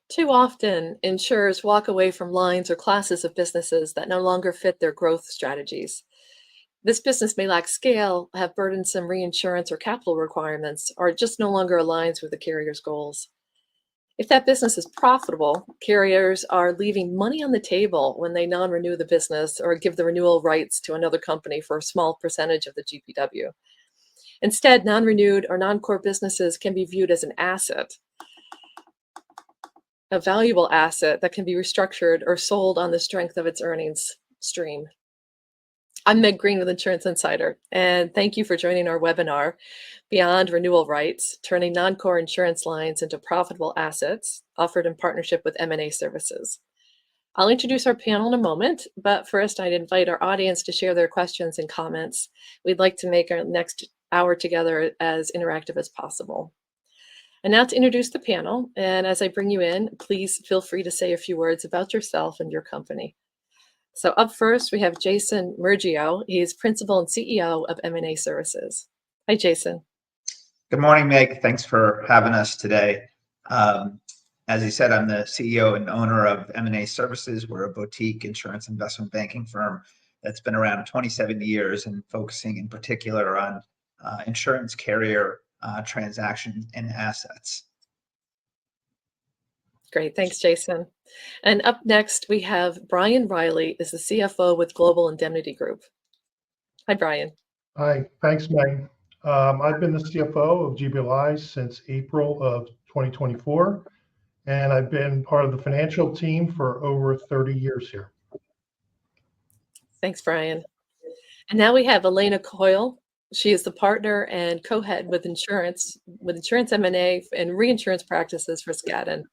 Too often, insurers walk away from lines or classes of businesses that no longer fit their growth strategies. This business may lack scale, have burdensome reinsurance or capital requirements, or it just no longer aligns with the carrier's goals. If that business is profitable, carriers are leaving money on the table when they non renew the business or give the renewal rights to another company for a small percentage of the GPW. Instead, non renewed or non core businesses can be viewed as an asset, a valuable asset that can be restructured or sold on the strength of its earnings stream. I'm Meg Green with Insurance Insider, and thank you for joining our webinar, Beyond Renewal Rights, Turning Non-Core Insurance Lines into Profitable Assets, offered in partnership with M&A Services. I'll introduce our panel in a moment, but first I'd invite our audience to share their questions and comments. We'd like to make our next hour together as interactive as possible. And now to introduce the panel, and as I bring you in, please feel free to say a few words about yourself and your company. So up first, we have Jason Murgio. He's Principal and CEO of M&A Services. Hi, Jason. Good morning, Meg. Thanks for having us today. As you said, I'm the CEO and owner of M&A Services. We're a boutique insurance investment banking firm that's been around 27 years and focusing in particular on insurance carrier transactions and assets. Great. Thanks, Jason. And up next, we have Brian Riley, is the CFO with Global Indemnity Group. Hi, Brian. Hi. Thanks, Meg. I've been the CFO of GBLI since April of 2024, and I've been part of the financial team for over 30 years here. Thanks, Brian. And now we have Elena Coyle. She is the partner and co-head with insurance M&A and reinsurance practices for Skadden.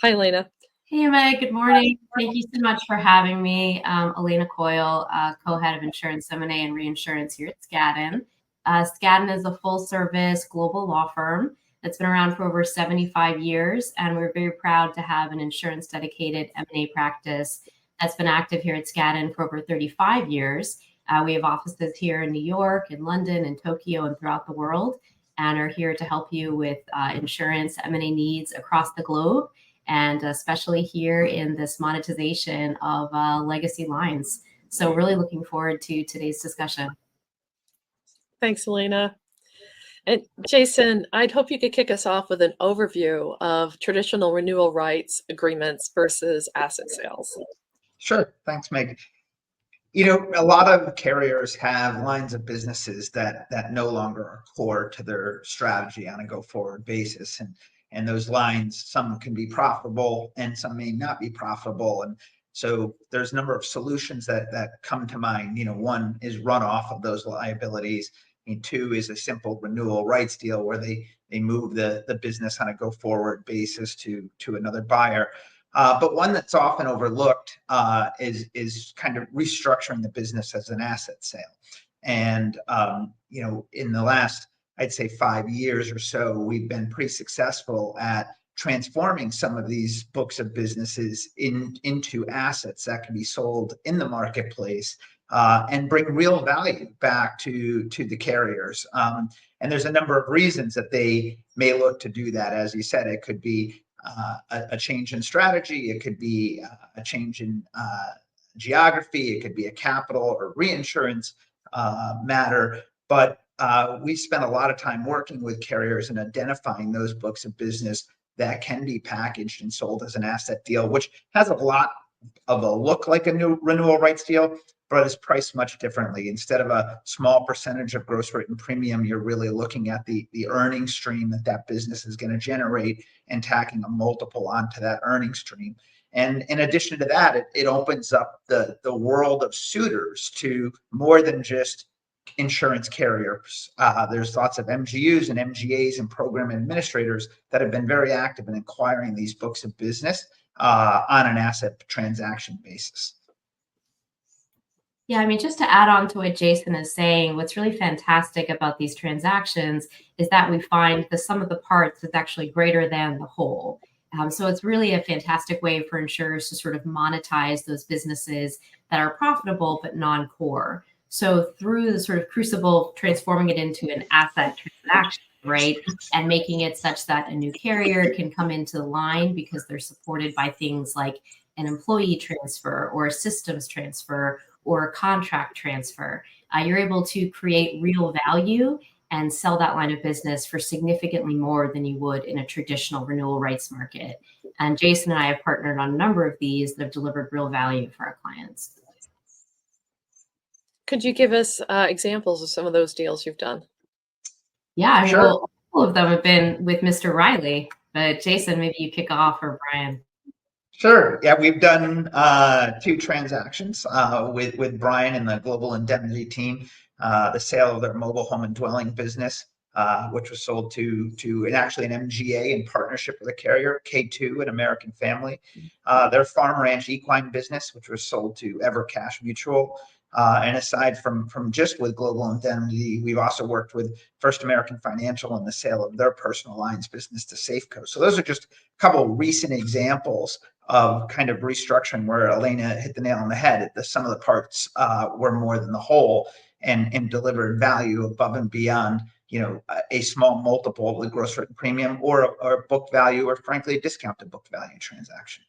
Hi, Elena. Hey, Meg. Good morning. Thank you so much for having me. Elena Coyle, co-head of insurance M&A and reinsurance here at Skadden. Skadden is a full-service global law firm that's been around for over 75 years, and we're very proud to have an insurance-dedicated M&A practice that's been active here at Skadden for over 35 years. We have offices here in New York, in London, in Tokyo, and throughout the world, and are here to help you with insurance M&A needs across the globe, and especially here in this monetization of legacy lines. So really looking forward to today's discussion. Thanks, Elena. And Jason, I'd hope you could kick us off with an overview of traditional renewal rights agreements versus asset sales. Sure. Thanks, Meg. You know, a lot of carriers have lines of businesses that no longer are core to their strategy on a go-forward basis. And those lines, some can be profitable and some may not be profitable. And so there's a number of solutions that come to mind. You know, one is runoff of those liabilities. And two is a simple renewal rights deal where they move the business on a go-forward basis to another buyer. But one that's often overlooked is kind of restructuring the business as an asset sale. And, you know, in the last, I'd say 5 years or so, we've been pretty successful at transforming some of these books of businesses into assets that can be sold in the marketplace and bring real value back to the carriers. And there's a number of reasons that they may look to do that. As you said, it could be a change in strategy, it could be a change in geography, it could be a capital or reinsurance matter. But we spent a lot of time working with carriers and identifying those books of business that can be packaged and sold as an asset deal, which has a lot of a look like a new renewal rights deal, but is priced much differently. Instead of a small percentage of gross written premium, you're really looking at the earning stream that business is going to generate and tacking a multiple onto that earning stream. And in addition to that, it opens up the world of suitors to more than just insurance carriers. There's lots of MGUs and MGAs and program administrators that have been very active in acquiring these books of business on an asset transaction basis. Yeah, I mean, just to add on to what Jason is saying, what's really fantastic about these transactions is that we find the sum of the parts is actually greater than the whole. So it's really a fantastic way for insurers to sort of monetize those businesses that are profitable but non-core. So through the sort of crucible of transforming it into an asset transaction, right, and making it such that a new carrier can come into the line because they're supported by things like an employee transfer or a systems transfer or a contract transfer, you're able to create real value and sell that line of business for significantly more than you would in a traditional renewal rights market. And Jason and I have partnered on a number of these that have delivered real value for our clients. Could you give us examples of some of those deals you've done? Yeah, I mean, Sure. well, all of them have been with Mr. Riley, but Jason, maybe you kick off, or Brian. Sure. Yeah, we've done 2 transactions with Brian and the Global Indemnity team. The sale of their mobile home and dwelling business, which was sold to actually an MGA in partnership with a carrier, K2, an American Family. Their farm ranch equine business, which was sold to Evercash Mutual. And aside from just with Global Indemnity, we've also worked with First American Financial in the sale of their personal lines business to Safeco. So those are just a couple of recent examples of kind of restructuring where Elena hit the nail on the head. The sum of the parts were more than the whole, and delivered value above and beyond, a small multiple of the gross written premium or book value, or frankly, a discounted book value transaction.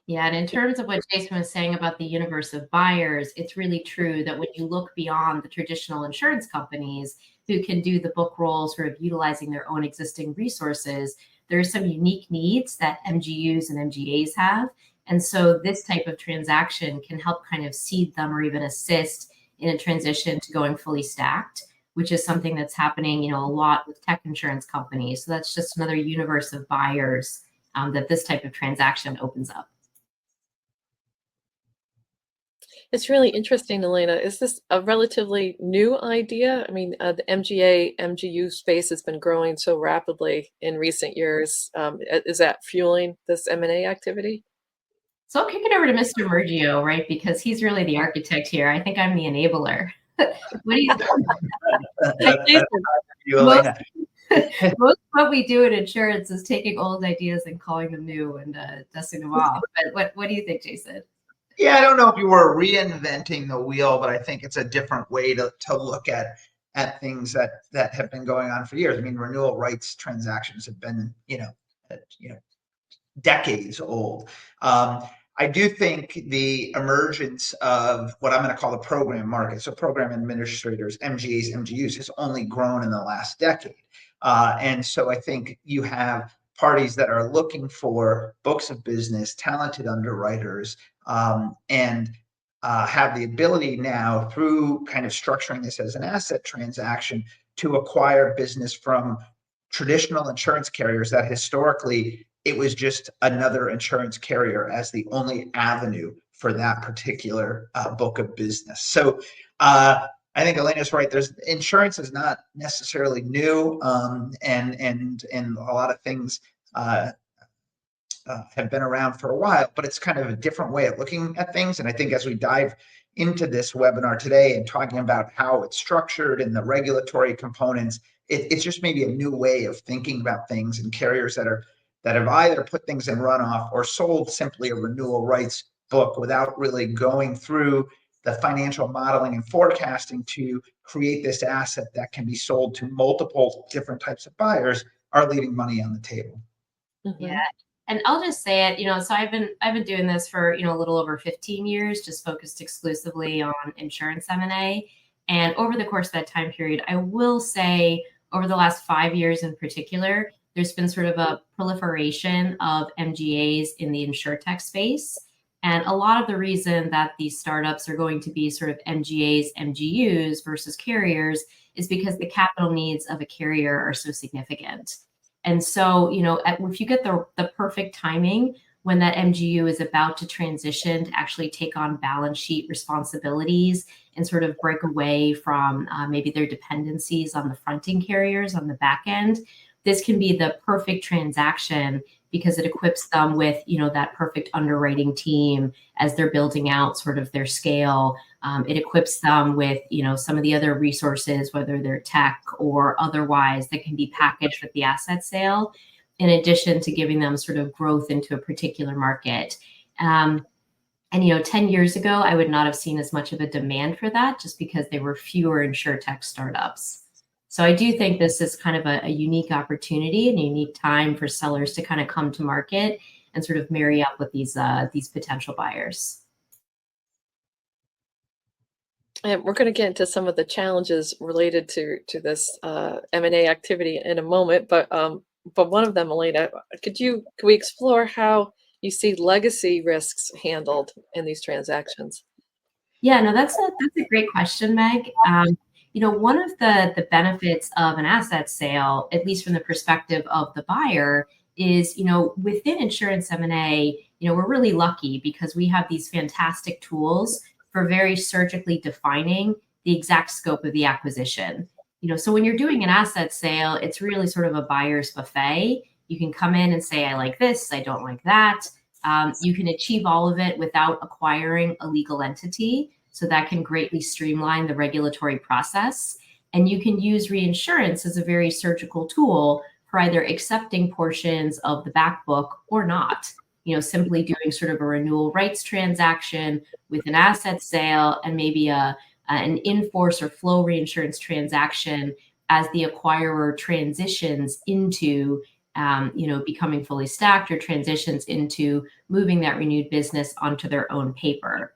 Yeah, and in terms of what Jason was saying about the universe of buyers, it's really true that when you look beyond the traditional insurance companies who can do the book roll, sort of utilizing their own existing resources, there are some unique needs that MGUs and MGAs have. And so this type of transaction can help kind of seed them or even assist in a transition to going fully stacked, which is something that's happening, a lot with tech insurance companies. So that's just another universe of buyers that this type of transaction opens up. It's really interesting, Elena. Is this a relatively new idea? I mean, the MGA, MGU space has been growing so rapidly in recent years. Is that fueling this M&A activity? So I'll kick it over to Mr. Mergio, right? Because he's really the architect here. I think I'm the enabler. What do you think? Most of what we do in insurance is taking old ideas and calling them new and dusting them off. But what do you think, Jason? Yeah, I don't know if you were reinventing the wheel, but I think it's a different way to look at things that have been going on for years. I mean, renewal rights transactions have been, decades old. I do think the emergence of what I'm going to call the program market, so program administrators, MGAs, MGUs, has only grown in the last decade. And so I think you have parties that are looking for books of business, talented underwriters, and have the ability now, through kind of structuring this as an asset transaction, to acquire business from traditional insurance carriers that historically it was just another insurance carrier as the only avenue for that particular book of business. So I think Elena's right. Insurance is not necessarily new, and a lot of things have been around for a while, but it's kind of a different way of looking at things. And I think as we dive into this webinar today and talking about how it's structured and the regulatory components, it's just maybe a new way of thinking about things, and carriers that have either put things in runoff or sold simply a renewal rights book without really going through the financial modeling and forecasting to create this asset that can be sold to multiple different types of buyers, are leaving money on the table. Mm-hmm. Yeah. And I'll just say it, so I've been doing this for, a little over 15 years, just focused exclusively on insurance M&A. And over the course of that time period, I will say over the last 5 years in particular, there's been sort of a proliferation of MGAs in the insurtech space. And a lot of the reason that these startups are going to be sort of MGAs, MGUs versus carriers is because the capital needs of a carrier are so significant. And so, if you get the perfect timing when that MGU is about to transition to actually take on balance sheet responsibilities and sort of break away from maybe their dependencies on the fronting carriers on the back end. This can be the perfect transaction because it equips them with, that perfect underwriting team as they're building out sort of their scale. It equips them with, some of the other resources, whether they're tech or otherwise, that can be packaged with the asset sale, in addition to giving them sort of growth into a particular market. And 10 years ago, I would not have seen as much of a demand for that just because there were fewer insurtech startups. So I do think this is kind of a unique opportunity and a unique time for sellers to kind of come to market and sort of marry up with these potential buyers. And we're going to get into some of the challenges related to this M&A activity in a moment, but one of them, Elena, could we explore how you see legacy risks handled in these transactions? Yeah, no, that's a great question, Meg. One of the benefits of an asset sale, at least from the perspective of the buyer, is, within insurance M&A, we're really lucky because we have these fantastic tools for very surgically defining the exact scope of the acquisition. So when you're doing an asset sale, it's really sort of a buyer's buffet. You can come in and say, I like this, I don't like that. You can achieve all of it without acquiring a legal entity. So that can greatly streamline the regulatory process. And you can use reinsurance as a very surgical tool for either accepting portions of the back book or not. Simply doing sort of a renewal rights transaction with an asset sale and maybe an in-force or flow reinsurance transaction as the acquirer transitions into becoming fully stacked or transitions into moving that renewed business onto their own paper.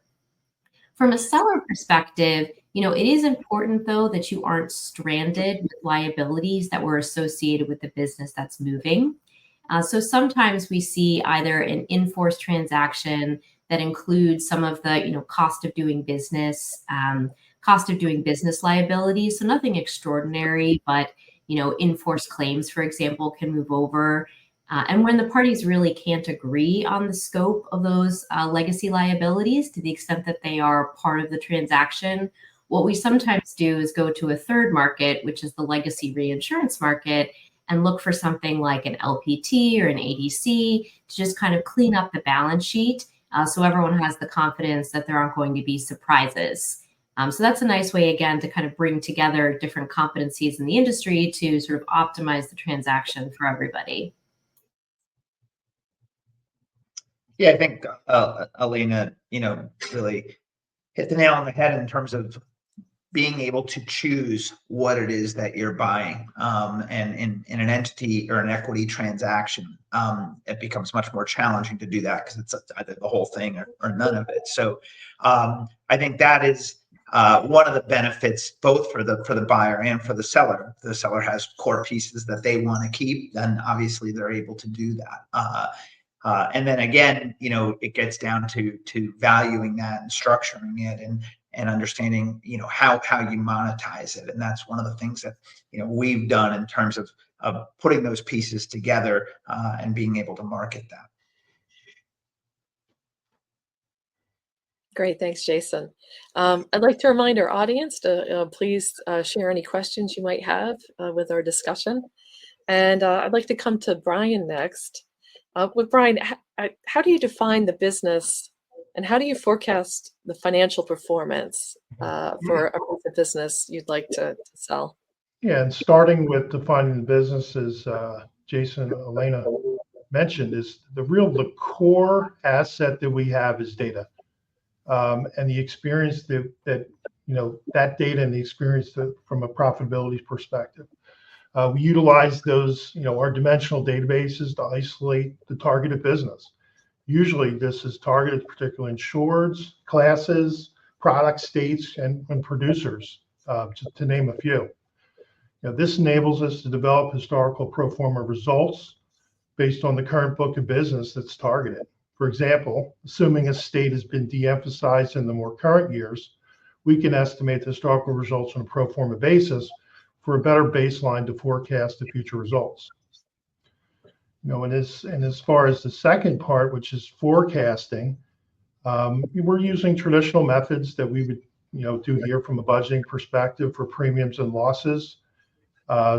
From a seller perspective, it is important, though, that you aren't stranded with liabilities that were associated with the business that's moving. So sometimes we see either an in-force transaction that includes some of the, cost of doing business liabilities. So nothing extraordinary, but, in-force claims, for example, can move over. And when the parties really can't agree on the scope of those legacy liabilities to the extent that they are part of the transaction, what we sometimes do is go to a third market, which is the legacy reinsurance market, and look for something like an LPT or an ADC to just kind of clean up the balance sheet so everyone has the confidence that there aren't going to be surprises. So that's a nice way, again, to kind of bring together different competencies in the industry to sort of optimize the transaction for everybody. Yeah, I think Elena, really hit the nail on the head in terms of being able to choose what it is that you're buying. And in an entity or an equity transaction, it becomes much more challenging to do that because it's either the whole thing or none of it. So I think that is one of the benefits, both for the buyer and for the seller. If the seller has core pieces that they want to keep, then obviously they're able to do that. And then again, it gets down to valuing that and structuring it and understanding, how you monetize it. And that's one of the things that, we've done in terms of putting those pieces together and being able to market that. Great, thanks, Jason. I'd like to remind our audience to please share any questions you might have with our discussion. And I'd like to come to Brian next. With Brian, how do you define the business and how do you forecast the financial performance for a piece of business you'd like to sell? Yeah, and starting with defining the business, as Jason and Elena mentioned, is the core asset that we have is data, and the experience that that data and the experience from a profitability perspective. We utilize those, our dimensional databases to isolate the targeted business. Usually this is targeted particularly insureds, classes, product states, and producers, to name a few. This enables us to develop historical pro forma results based on the current book of business that's targeted. For example, assuming a state has been de-emphasized in the more current years, we can estimate the historical results on a pro forma basis for a better baseline to forecast the future results. And as far as the second part, which is forecasting, we're using traditional methods that we would, do here from a budgeting perspective for premiums and losses,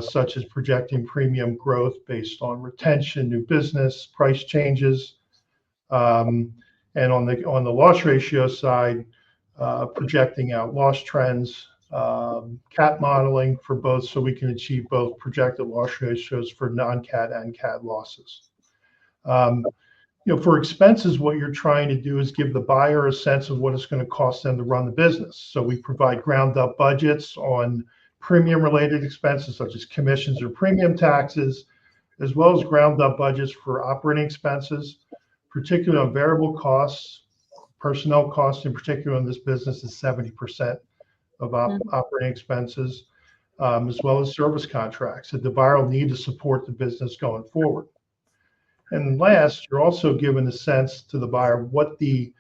such as projecting premium growth based on retention, new business, price changes, and on the loss ratio side, projecting out loss trends, cat modeling for both, so we can achieve both projected loss ratios for non-cat and cat losses. For expenses, what you're trying to do is give the buyer a sense of what it's going to cost them to run the business. So we provide ground up budgets on premium related expenses such as commissions or premium taxes, as well as ground up budgets for operating expenses, particularly on variable costs. Personnel costs in particular in this business is 70% of operating expenses, as well as service contracts that the buyer will need to support the business going forward. And last, you're also given a sense to the buyer what the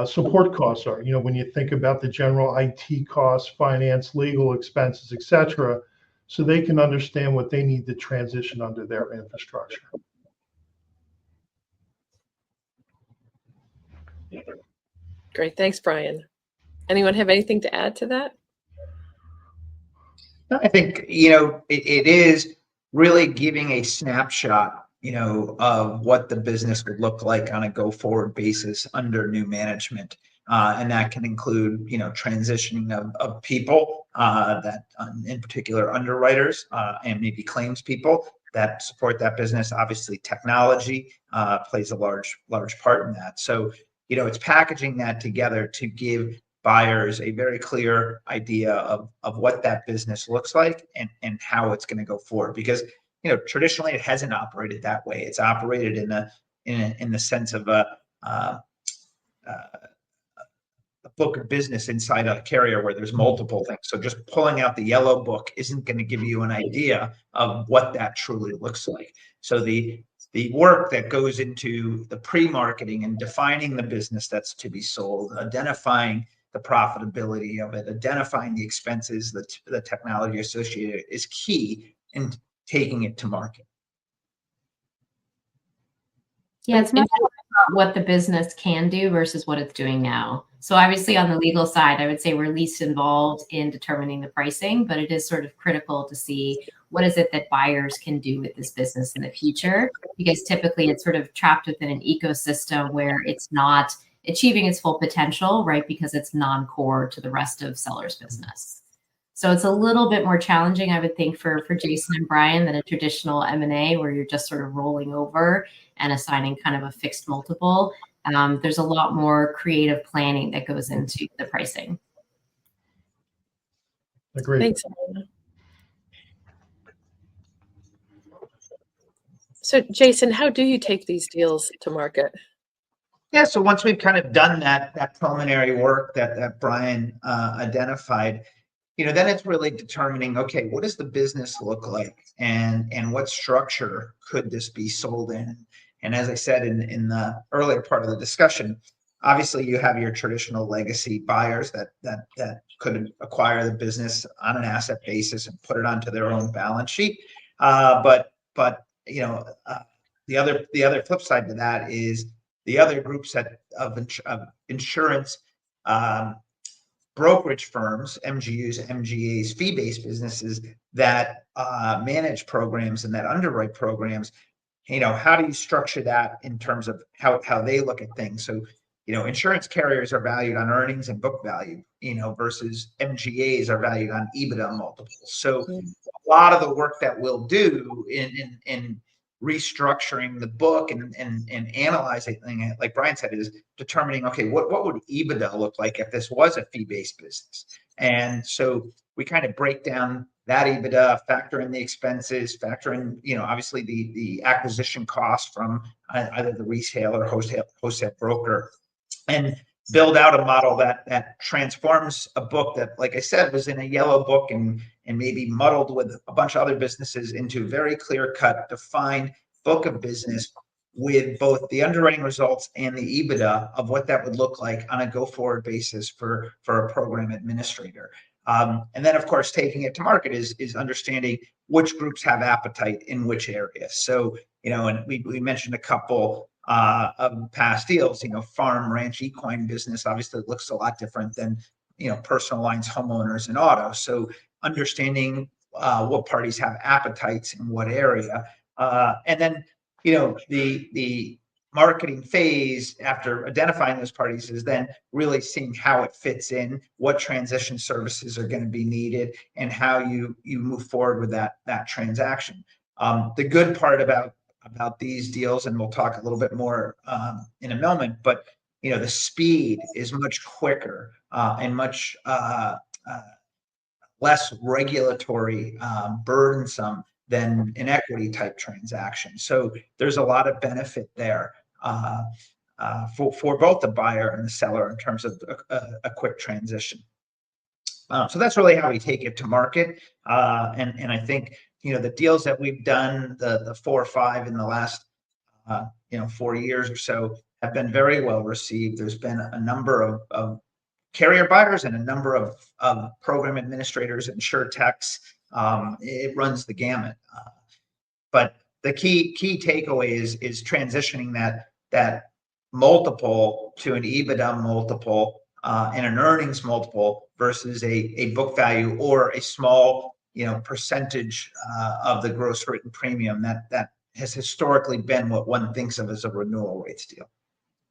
support costs are. When you think about the general IT costs, finance, legal expenses, etc., so they can understand what they need to transition under their infrastructure. Great. Thanks, Brian. Anyone have anything to add to that? I think, it is really giving a snapshot, of what the business would look like on a go-forward basis under new management. And that can include, transitioning of people that, in particular, underwriters and maybe claims people that support that business. Obviously, technology plays a large part in that. So, it's packaging that together to give buyers a very clear idea of what that business looks like and how it's going to go forward. Because traditionally it hasn't operated that way. It's operated in the sense of a book of business inside a carrier where there's multiple things. So just pulling out the yellow book isn't going to give you an idea of what that truly looks like. So the work that goes into the pre-marketing and defining the business that's to be sold, identifying the profitability of it, identifying the expenses, the technology associated is key in taking it to market. Yeah, it's much about what the business can do versus what it's doing now. So obviously on the legal side, I would say we're least involved in determining the pricing, but it is sort of critical to see what is it that buyers can do with this business in the future, because typically it's sort of trapped within an ecosystem where it's not achieving its full potential, right? Because it's non-core to the rest of seller's business. So it's a little bit more challenging, I would think, for Jason and Brian than a traditional M&A where you're just sort of rolling over and assigning kind of a fixed multiple. There's a lot more creative planning that goes into the pricing. Agreed. Thanks. So, Jason, how do you take these deals to market? Yeah, so once we've kind of done that preliminary work that Brian identified, then it's really determining, okay, what does the business look like, and what structure could this be sold in? And as I said in the earlier part of the discussion, obviously you have your traditional legacy buyers that could acquire the business on an asset basis and put it onto their own balance sheet. But the other flip side to that is the other groups of insurance brokerage firms, MGUs, MGAs, fee-based businesses that manage programs and that underwrite programs. How do you structure that in terms of how they look at things? So, insurance carriers are valued on earnings and book value, versus MGAs are valued on EBITDA multiples. So a lot of the work that we'll do in restructuring the book and analyzing, like Brian said, is determining, okay, what would EBITDA look like if this was a fee-based business? And so we kind of break down that EBITDA, factor in the expenses, factor in, obviously the acquisition cost from either the retailer or wholesale broker, and build out a model that transforms a book that, like I said, was in a yellow book and maybe muddled with a bunch of other businesses into a very clear-cut, defined book of business with both the underwriting results and the EBITDA of what that would look like on a go-forward basis for a program administrator. And then, of course, taking it to market is understanding which groups have appetite in which areas. So, and we mentioned a couple of past deals, farm, ranch, equine business obviously looks a lot different than, personal lines, homeowners, and auto. So understanding what parties have appetites in what area. And then, the marketing phase after identifying those parties is then really seeing how it fits in, what transition services are going to be needed, and how you move forward with that transaction. The good part about these deals, and we'll talk a little bit more in a moment, but the speed is much quicker and much less regulatory burdensome than an equity type transaction. So there's a lot of benefit there for both the buyer and the seller in terms of a quick transition. So that's really how we take it to market. And I think, the deals that we've done, the 4 or 5 in the last, 4 years or so, have been very well received. There's been a number of carrier buyers and a number of program administrators, insurtechs. It runs the gamut. But the key takeaway is transitioning that multiple to an EBITDA multiple and an earnings multiple versus a book value or a small percentage of the gross written premium that has historically been what one thinks of as a renewal rates deal.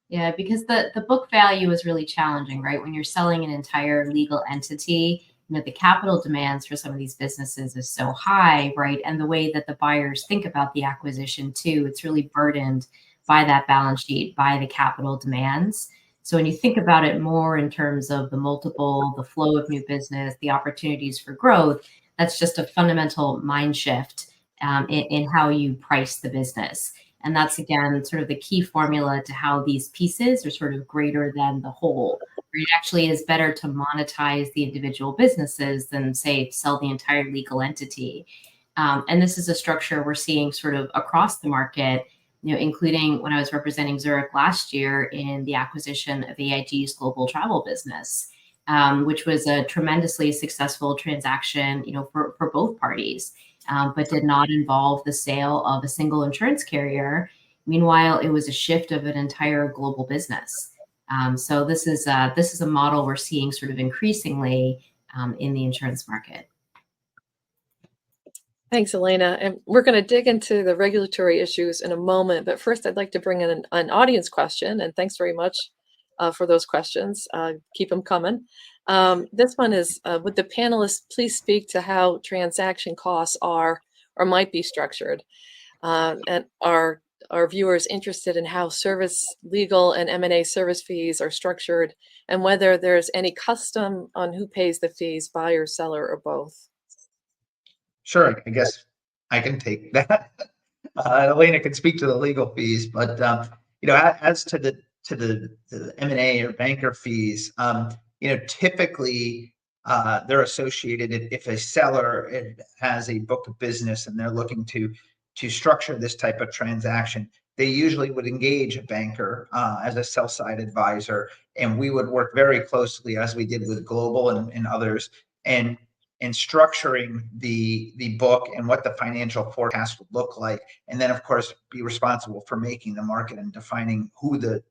Yeah, because the book value is really challenging, right? When you're selling an entire legal entity, the capital demands for some of these businesses is so high, right? And the way that the buyers think about the acquisition too, it's really burdened by that balance sheet, by the capital demands. So when you think about it more in terms of the multiple, the flow of new business, the opportunities for growth, that's just a fundamental mind shift in how you price the business. And that's, again, sort of the key formula to how these pieces are sort of greater than the whole. It actually is better to monetize the individual businesses than, say, sell the entire legal entity. And this is a structure we're seeing sort of across the market, including when I was representing Zurich last year in the acquisition of AIG's global travel business, which was a tremendously successful transaction, for both parties. But did not involve the sale of a single insurance carrier. Meanwhile, it was a shift of an entire global business. So this is a model we're seeing sort of increasingly in the insurance market. Thanks, Elena. And we're going to dig into the regulatory issues in a moment. But first, I'd like to bring in an audience question. And thanks very much for those questions. Keep them coming. This one is, would the panelists please speak to how transaction costs are or might be structured? And are viewers interested in how service, legal, and M&A service fees are structured, and whether there's any custom on who pays the fees, buyer, seller, or both? Sure, I guess I can take that. Elena can speak to the legal fees, but as to the M&A or banker fees, typically they're associated if a seller has a book of business and they're looking to structure this type of transaction, they usually would engage a banker as a sell-side advisor, and we would work very closely, as we did with Global and others, and structuring the book and what the financial forecast would look like, and then of course be responsible for making the market and defining who the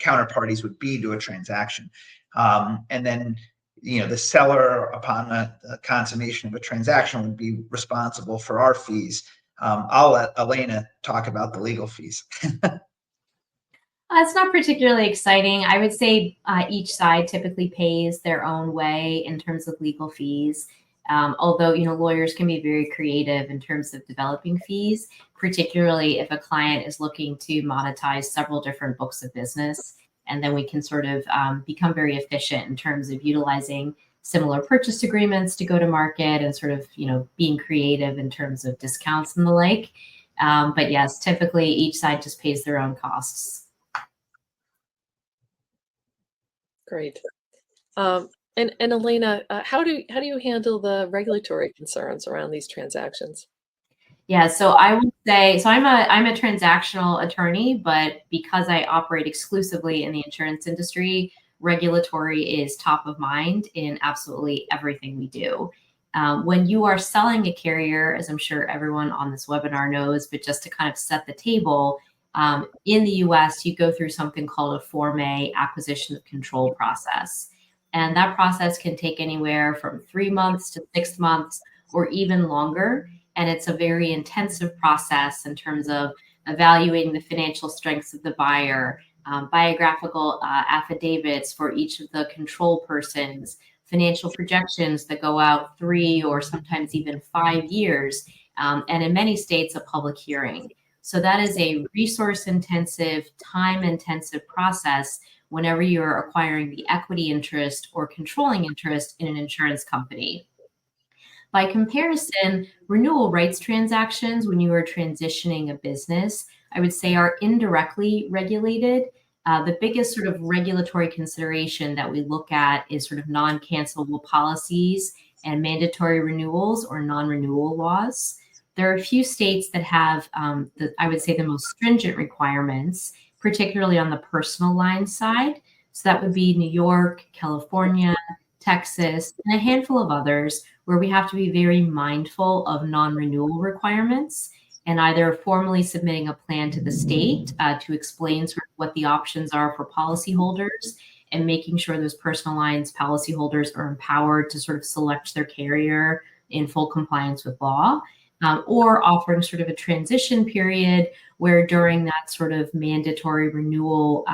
counterparties would be to a transaction. And then, the seller, upon the consummation of a transaction, would be responsible for our fees. I'll let Elena talk about the legal fees. It's not particularly exciting. I would say each side typically pays their own way in terms of legal fees. Although, lawyers can be very creative in terms of developing fees, particularly if a client is looking to monetize several different books of business. And then we can sort of become very efficient in terms of utilizing similar purchase agreements to go to market and sort of, being creative in terms of discounts and the like. But yes, typically each side just pays their own costs. Great. And Elena, how do you handle the regulatory concerns around these transactions? Yeah, so I would say, I'm a transactional attorney, but because I operate exclusively in the insurance industry, regulatory is top of mind in absolutely everything we do. When you are selling a carrier, as I'm sure everyone on this webinar knows, but just to kind of set the table, in the US, you go through something called a Form A acquisition of control process. And that process can take anywhere from 3 months to 6 months or even longer. And it's a very intensive process in terms of evaluating the financial strengths of the buyer, biographical affidavits for each of the control persons, financial projections that go out 3 or sometimes even 5 years, and in many states, a public hearing. So that is a resource-intensive, time-intensive process whenever you're acquiring the equity interest or controlling interest in an insurance company. By comparison, renewal rights transactions, when you are transitioning a business, I would say are indirectly regulated. The biggest sort of regulatory consideration that we look at is sort of non-cancelable policies and mandatory renewals or non-renewal laws. There are a few states that have, I would say, the most stringent requirements, particularly on the personal line side. So that would be New York, California, Texas, and a handful of others where we have to be very mindful of non-renewal requirements and either formally submitting a plan to the state to explain sort of what the options are for policyholders and making sure those personal lines policyholders are empowered to sort of select their carrier in full compliance with law, or offering sort of a transition period where during that sort of mandatory renewal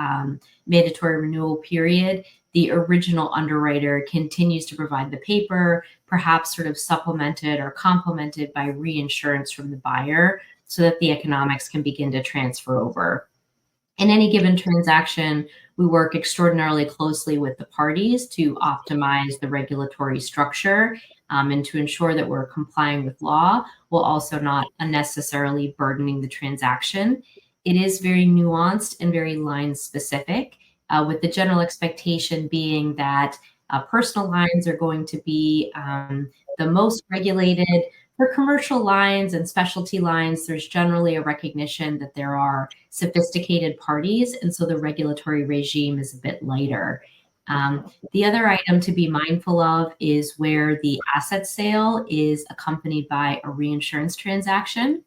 period, the original underwriter continues to provide the paper, perhaps sort of supplemented or complemented by reinsurance from the buyer so that the economics can begin to transfer over. In any given transaction, we work extraordinarily closely with the parties to optimize the regulatory structure and to ensure that we're complying with law while also not unnecessarily burdening the transaction. It is very nuanced and very line specific, with the general expectation being that personal lines are going to be the most regulated. For commercial lines and specialty lines, there's generally a recognition that there are sophisticated parties, and so the regulatory regime is a bit lighter. The other item to be mindful of is where the asset sale is accompanied by a reinsurance transaction.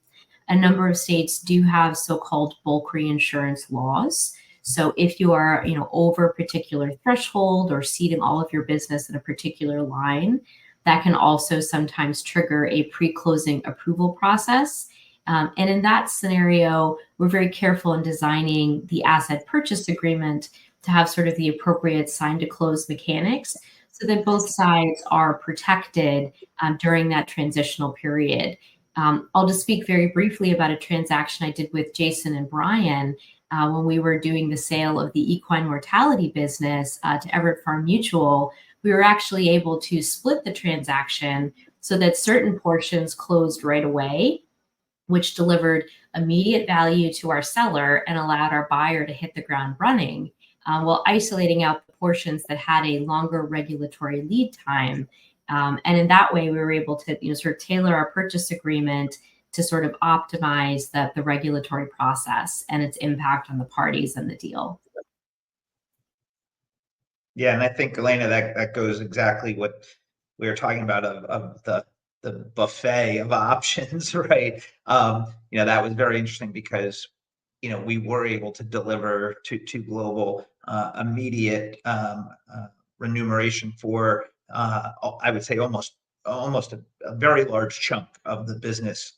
A number of states do have so-called bulk reinsurance laws. So if you are, over a particular threshold or ceding all of your business in a particular line, that can also sometimes trigger a pre-closing approval process. And in that scenario, we're very careful in designing the asset purchase agreement to have sort of the appropriate sign to close mechanics so that both sides are protected during that transitional period. I'll just speak very briefly about a transaction I did with Jason and Brian when we were doing the sale of the equine mortality business to Everett Farm Mutual. We were actually able to split the transaction so that certain portions closed right away, which delivered immediate value to our seller and allowed our buyer to hit the ground running, while isolating out the portions that had a longer regulatory lead time. And in that way, we were able to sort of tailor our purchase agreement to sort of optimize the regulatory process and its impact on the parties and the deal. Yeah, and I think, Elena, that goes exactly what we were talking about of the buffet of options, right? That was very interesting because we were able to deliver to Global immediate remuneration for I would say almost a very large chunk of the business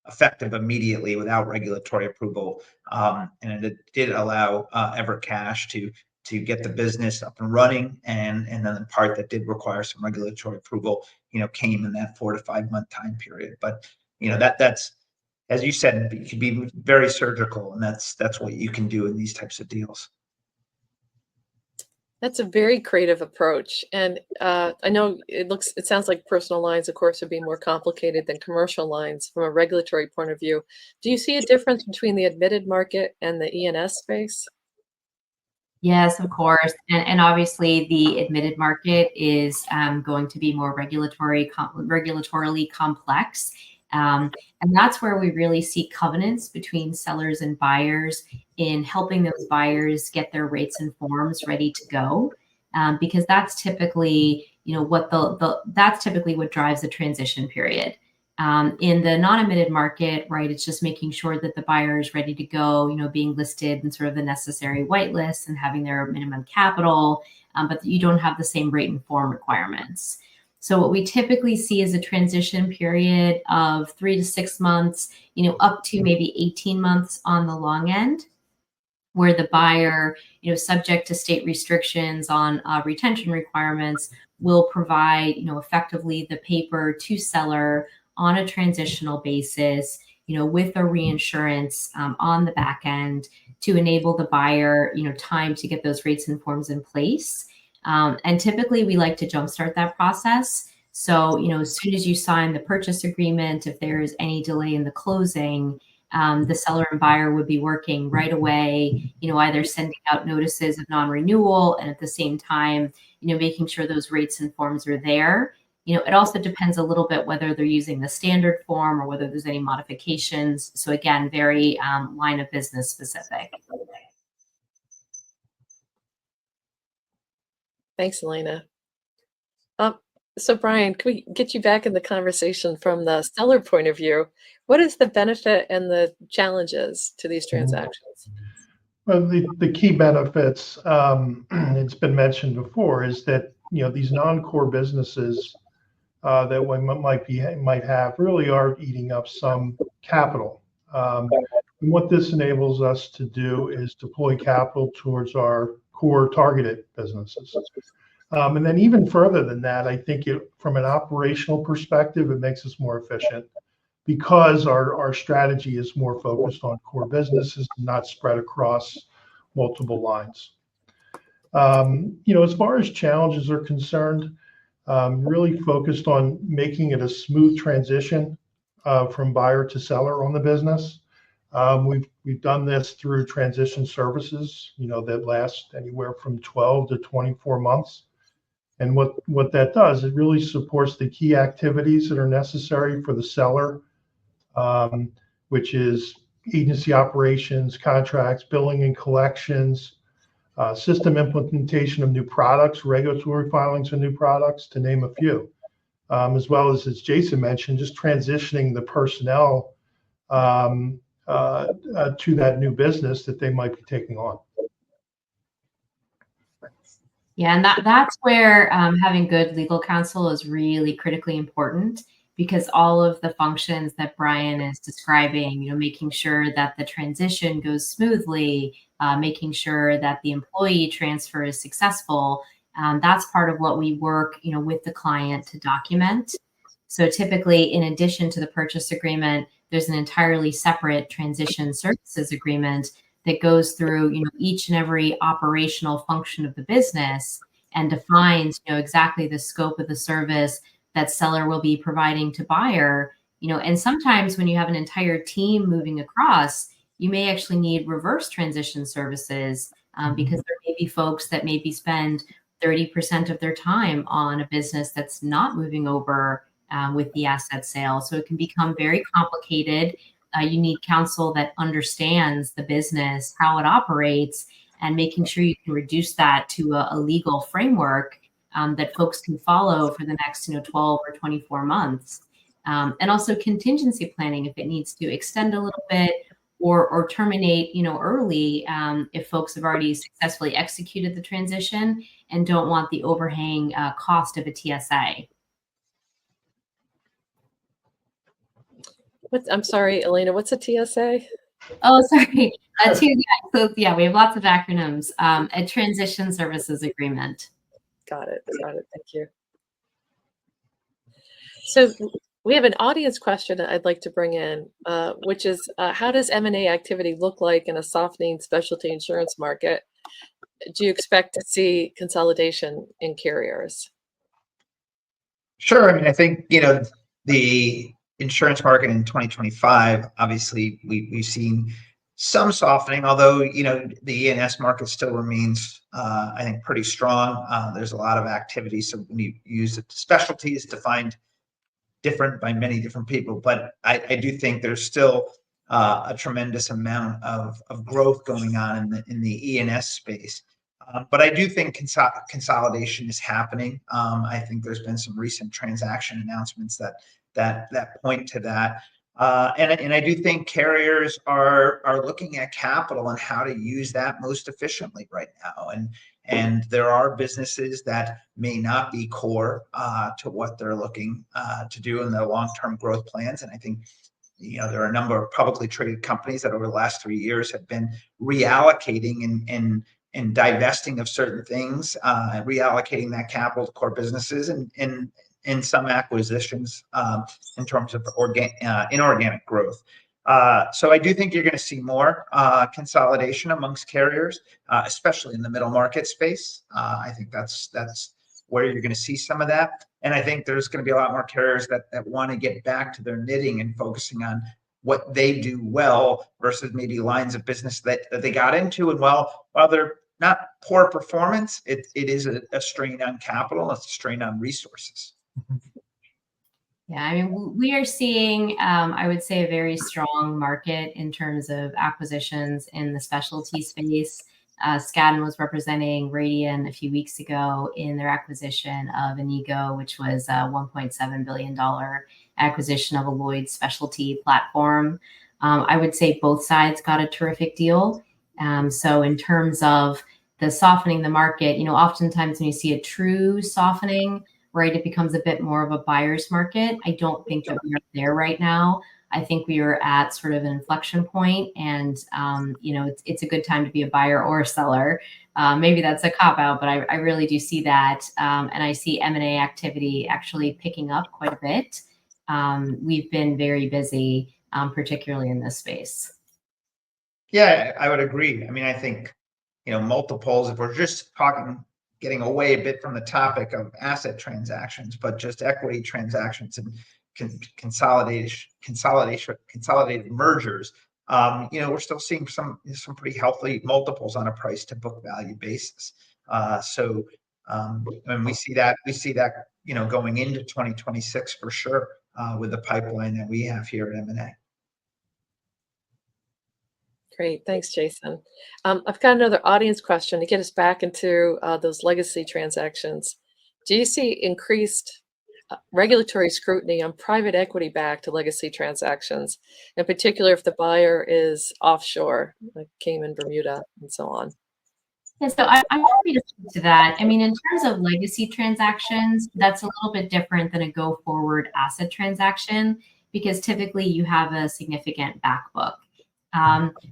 effective immediately without regulatory approval, and it did allow EverCash to get the business up and running, and then the part that did require some regulatory approval, came in that 4 to 5 month time period. But that's, as you said, it can be very surgical, and that's what you can do in these types of deals. That's a very creative approach. And I know it sounds like personal lines, of course, would be more complicated than commercial lines from a regulatory point of view. Do you see a difference between the admitted market and the E&S space? Yes, of course. And obviously the admitted market is going to be more regulatorily complex. And that's where we really see covenants between sellers and buyers in helping those buyers get their rates and forms ready to go. Because that's typically what that's typically what drives the transition period. In the non-admitted market, right, it's just making sure that the buyer is ready to go, being listed in sort of the necessary whitelist and having their minimum capital, but you don't have the same rate and form requirements. So what we typically see is a transition period of 3 to 6 months, up to maybe 18 months on the long end, where the buyer, subject to state restrictions on retention requirements, will provide, effectively the paper to seller on a transitional basis, with a reinsurance on the back end to enable the buyer, time to get those rates and forms in place. And typically we like to jumpstart that process. So, as soon as you sign the purchase agreement, if there is any delay in the closing, the seller and buyer would be working right away, either sending out notices of non-renewal and at the same time, making sure those rates and forms are there. It also depends a little bit whether they're using the standard form or whether there's any modifications. So again, very line of business specific. Thanks, Elena. So Brian, can we get you back in the conversation from the seller point of view? What is the benefit and the challenges to these transactions? Well, the key benefits, it's been mentioned before, is that these non-core businesses that one might have really are eating up some capital. And what this enables us to do is deploy capital towards our core targeted businesses. And then even further than that, I think from an operational perspective, it makes us more efficient because our strategy is more focused on core businesses, not spread across multiple lines. As far as challenges are concerned, really focused on making it a smooth transition from buyer to seller on the business. We've done this through transition services, that last anywhere from 12 to 24 months. And what that does, it really supports the key activities that are necessary for the seller, which is agency operations, contracts, billing and collections, system implementation of new products, regulatory filings of new products, to name a few, as well as Jason mentioned, just transitioning the personnel to that new business that they might be taking on. Yeah, and that's where having good legal counsel is really critically important, because all of the functions that Brian is describing, making sure that the transition goes smoothly, making sure that the employee transfer is successful, that's part of what we work, with the client to document. So typically, in addition to the purchase agreement, there's an entirely separate transition services agreement that goes through, each and every operational function of the business and defines, exactly the scope of the service that seller will be providing to buyer. And sometimes when you have an entire team moving across, you may actually need reverse transition services because there may be folks that maybe spend 30% of their time on a business that's not moving over with the asset sale. So it can become very complicated. You need counsel that understands the business, how it operates, and making sure you can reduce that to a legal framework that folks can follow for the next 12 or 24 months. And also contingency planning if it needs to extend a little bit or terminate early if folks have already successfully executed the transition and don't want the overhang cost of a TSA. I'm sorry, Elena, what's a TSA? Oh, sorry. So yeah, we have lots of acronyms. A transition services agreement. Got it. Thank you. So we have an audience question that I'd like to bring in, which is how does M&A activity look like in a softening specialty insurance market? Do you expect to see consolidation in carriers? Sure. I mean, I think, the insurance market in 2025, obviously we've seen some softening, although, the E&S market still remains, I think, pretty strong. There's a lot of activity. So when you use it, specialties defined different by many different people, but I do think there's still a tremendous amount of growth going on in the E&S space. But I do think consolidation is happening. I think there's been some recent transaction announcements that point to that. And I do think carriers are looking at capital and how to use that most efficiently right now. And there are businesses that may not be core to what they're looking to do in their long-term growth plans. And I think there are a number of publicly traded companies that over the last 3 years have been reallocating and divesting of certain things, reallocating that capital to core businesses and in some acquisitions in terms of inorganic growth. So I do think you're going to see more consolidation amongst carriers, especially in the middle market space. I think that's where you're going to see some of that. And I think there's going to be a lot more carriers that want to get back to their knitting and focusing on what they do well versus maybe lines of business that they got into. And while they're not poor performance, it is a strain on capital. It's a strain on resources. Yeah, I mean, we are seeing, I would say, a very strong market in terms of acquisitions in the specialty space. Skadden was representing Radian a few weeks ago in their acquisition of Inigo, which was a $1.7 billion acquisition of a Lloyd's specialty platform. I would say both sides got a terrific deal. So in terms of the softening the market, oftentimes when you see a true softening, right, it becomes a bit more of a buyer's market. I don't think that we are there right now. I think we are at sort of an inflection point, and it's a good time to be a buyer or a seller. Maybe that's a cop out, but I really do see that, and I see M&A activity actually picking up quite a bit. We've been very busy, particularly in this space. Yeah, I would agree. I mean, I think multiples. If we're just getting away a bit from the topic of asset transactions, but just equity transactions and consolidated mergers, we're still seeing some pretty healthy multiples on a price to book value basis. And we see that going into 2026 for sure with the pipeline that we have here at M&A. Great. Thanks, Jason. I've got another audience question to get us back into those legacy transactions. Do you see increased regulatory scrutiny on private equity-backed legacy transactions, in particular if the buyer is offshore, like Cayman, Bermuda, and so on? And so I'm happy to speak to that. I mean, in terms of legacy transactions, that's a little bit different than a go-forward asset transaction because typically you have a significant back book.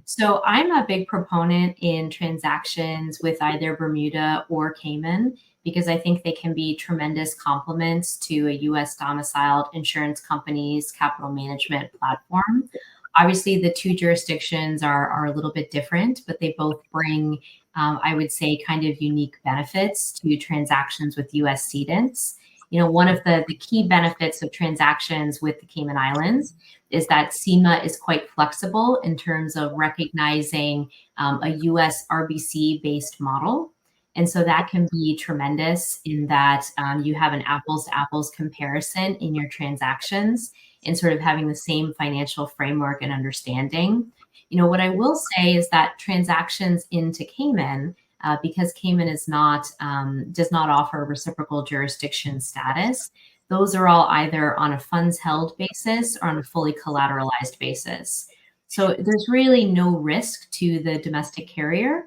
So I'm a big proponent in transactions with either Bermuda or Cayman because I think they can be tremendous complements to a U.S. domiciled insurance company's capital management platform. Obviously, the two jurisdictions are a little bit different, but they both bring, I would say, kind of unique benefits to transactions with U.S. cedents. One of the key benefits of transactions with the Cayman Islands is that CEMA is quite flexible in terms of recognizing a U.S. RBC-based model. And so that can be tremendous in that you have an apples-to-apples comparison in your transactions and sort of having the same financial framework and understanding. What I will say is that transactions into Cayman, because Cayman does not offer reciprocal jurisdiction status, those are all either on a funds held basis or on a fully collateralized basis. So there's really no risk to the domestic carrier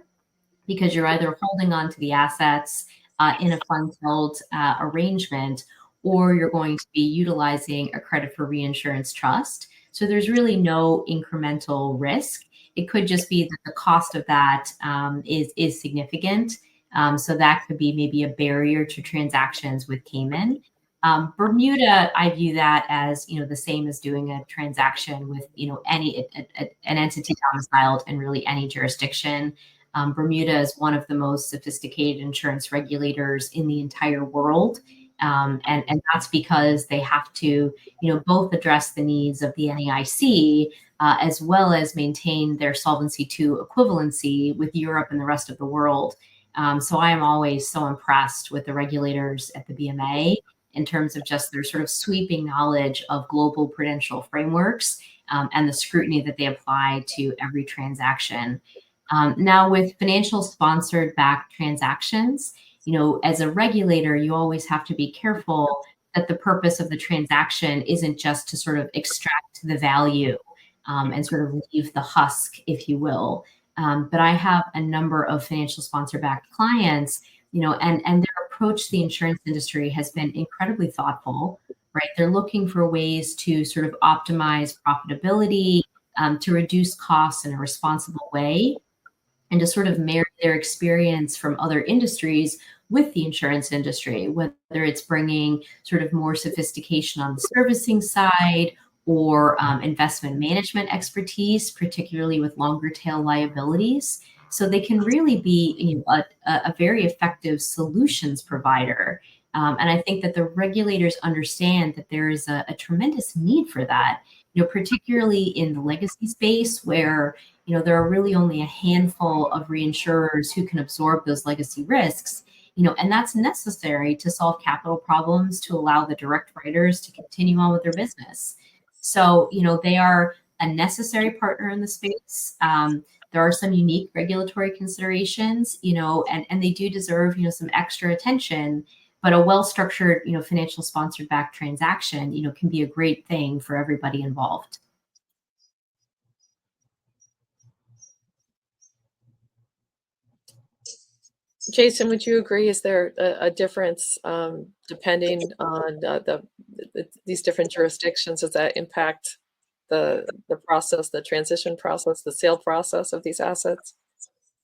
because you're either holding on to the assets in a funds held arrangement, or you're going to be utilizing a credit for reinsurance trust. So there's really no incremental risk. It could just be that the cost of that is significant. So that could be maybe a barrier to transactions with Cayman. Bermuda, I view that as the same as doing a transaction with an entity domiciled in really any jurisdiction. Bermuda is one of the most sophisticated insurance regulators in the entire world. And that's because they have to, both address the needs of the NAIC as well as maintain their Solvency II equivalency with Europe and the rest of the world. So I am always so impressed with the regulators at the BMA in terms of just their sort of sweeping knowledge of global prudential frameworks and the scrutiny that they apply to every transaction. Now, with financial sponsored backed transactions, as a regulator, you always have to be careful that the purpose of the transaction isn't just to sort of extract the value and sort of leave the husk, if you will. But I have a number of financial sponsor backed clients, and their approach to the insurance industry has been incredibly thoughtful, right? They're looking for ways to sort of optimize profitability, to reduce costs in a responsible way, and to sort of marry their experience from other industries with the insurance industry, whether it's bringing sort of more sophistication on the servicing side or investment management expertise, particularly with longer tail liabilities. So they can really be a very effective solutions provider. And I think that the regulators understand that there is a tremendous need for that, particularly in the legacy space where there are really only a handful of reinsurers who can absorb those legacy risks, and that's necessary to solve capital problems to allow the direct writers to continue on with their business. So, they are a necessary partner in the space. There are some unique regulatory considerations, and they do deserve, some extra attention. But a well-structured, financial sponsored backed transaction, can be a great thing for everybody involved. Jason, would you agree? Is there a difference depending on these different jurisdictions? Does that impact the process, the transition process, the sale process of these assets?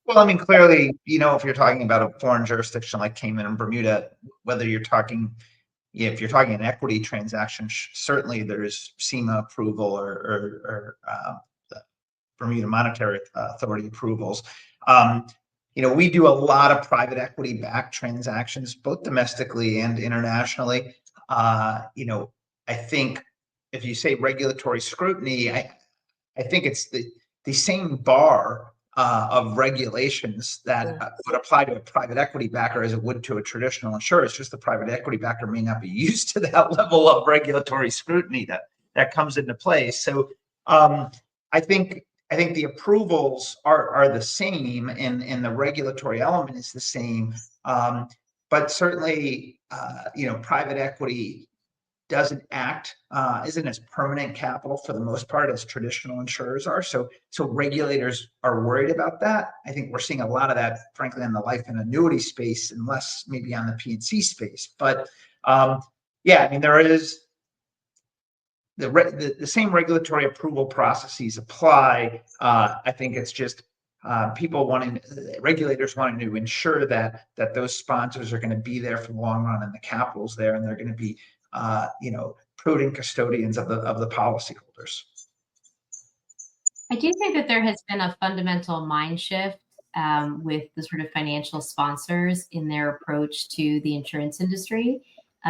Well, I mean, clearly, if you're talking about a foreign jurisdiction like Cayman and Bermuda, whether you're talking, if you're talking an equity transaction, certainly there's SEMA approval or the Bermuda Monetary Authority approvals. We do a lot of private equity backed transactions, both domestically and internationally. I think if you say regulatory scrutiny, I think it's the same bar of regulations that would apply to a private equity backer as it would to a traditional insurer. It's just the private equity backer may not be used to that level of regulatory scrutiny that comes into play. So I think the approvals are the same and the regulatory element is the same. But certainly, private equity doesn't isn't as permanent capital for the most part as traditional insurers are. So regulators are worried about that. I think we're seeing a lot of that, frankly, in the life and annuity space and less maybe on the P&C space. But there is the same regulatory approval processes apply. I think it's just regulators wanting to ensure that those sponsors are going to be there for the long run and the capital's there and they're going to be prudent custodians of the policyholders. I do think that there has been a fundamental mind shift with the sort of financial sponsors in their approach to the insurance industry,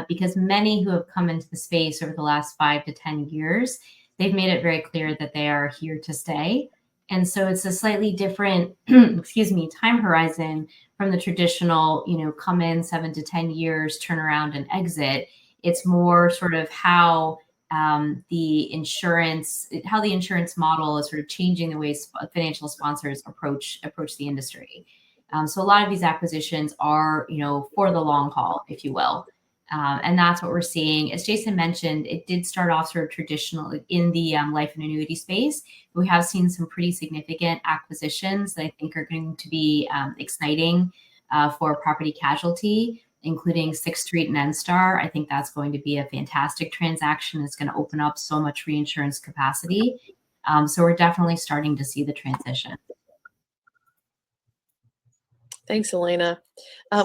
because many who have come into the space over the last 5 to 10 years, they've made it very clear that they are here to stay. And so it's a slightly different, time horizon from the traditional, come in 7 to 10 years, turn around and exit. It's more sort of how the insurance model is sort of changing the ways financial sponsors approach the industry. So a lot of these acquisitions are, for the long haul, if you will. And that's what we're seeing. As Jason mentioned, it did start off sort of traditional in the life and annuity space. We have seen some pretty significant acquisitions that I think are going to be exciting for property casualty, including Sixth Street and NSTAR. I think that's going to be a fantastic transaction. It's going to open up so much reinsurance capacity. So we're definitely starting to see the transition. Thanks, Elena.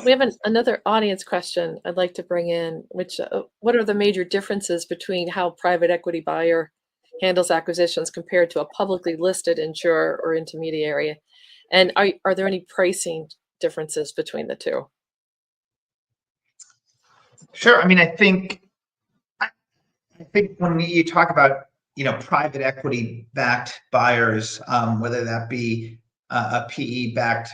We have another audience question I'd like to bring in, which what are the major differences between how private equity buyer handles acquisitions compared to a publicly listed insurer or intermediary? And are there any pricing differences between the two? Sure. I mean, I think when you talk about, private equity backed buyers, whether that be a PE backed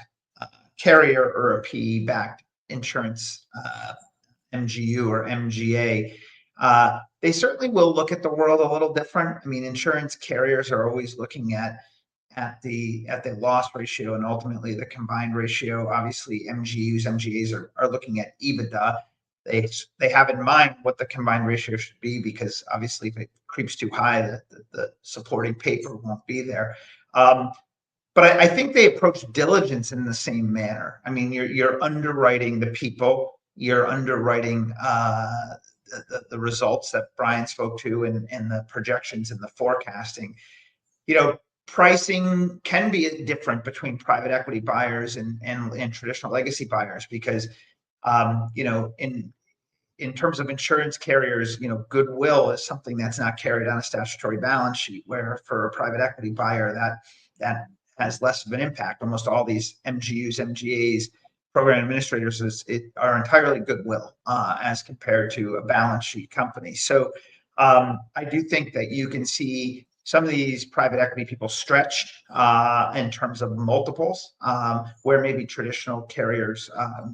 carrier or a PE backed insurance MGU or MGA, they certainly will look at the world a little different. I mean, insurance carriers are always looking at at the loss ratio and ultimately the combined ratio. Obviously, MGAs are looking at EBITDA. They have in mind what the combined ratio should be, because obviously if it creeps too high, the supporting paper won't be there. But I think they approach diligence in the same manner. I mean, you're underwriting the people, you're underwriting the results that Brian spoke to, and the projections and the forecasting. Pricing can be different between private equity buyers and traditional legacy buyers, because in terms of insurance carriers, goodwill is something that's not carried on a statutory balance sheet, where for a private equity buyer that has less of an impact. Almost all these MGAs, program administrators are entirely goodwill as compared to a balance sheet company. So I do think that you can see some of these private equity people stretch in terms of multiples, where maybe traditional carriers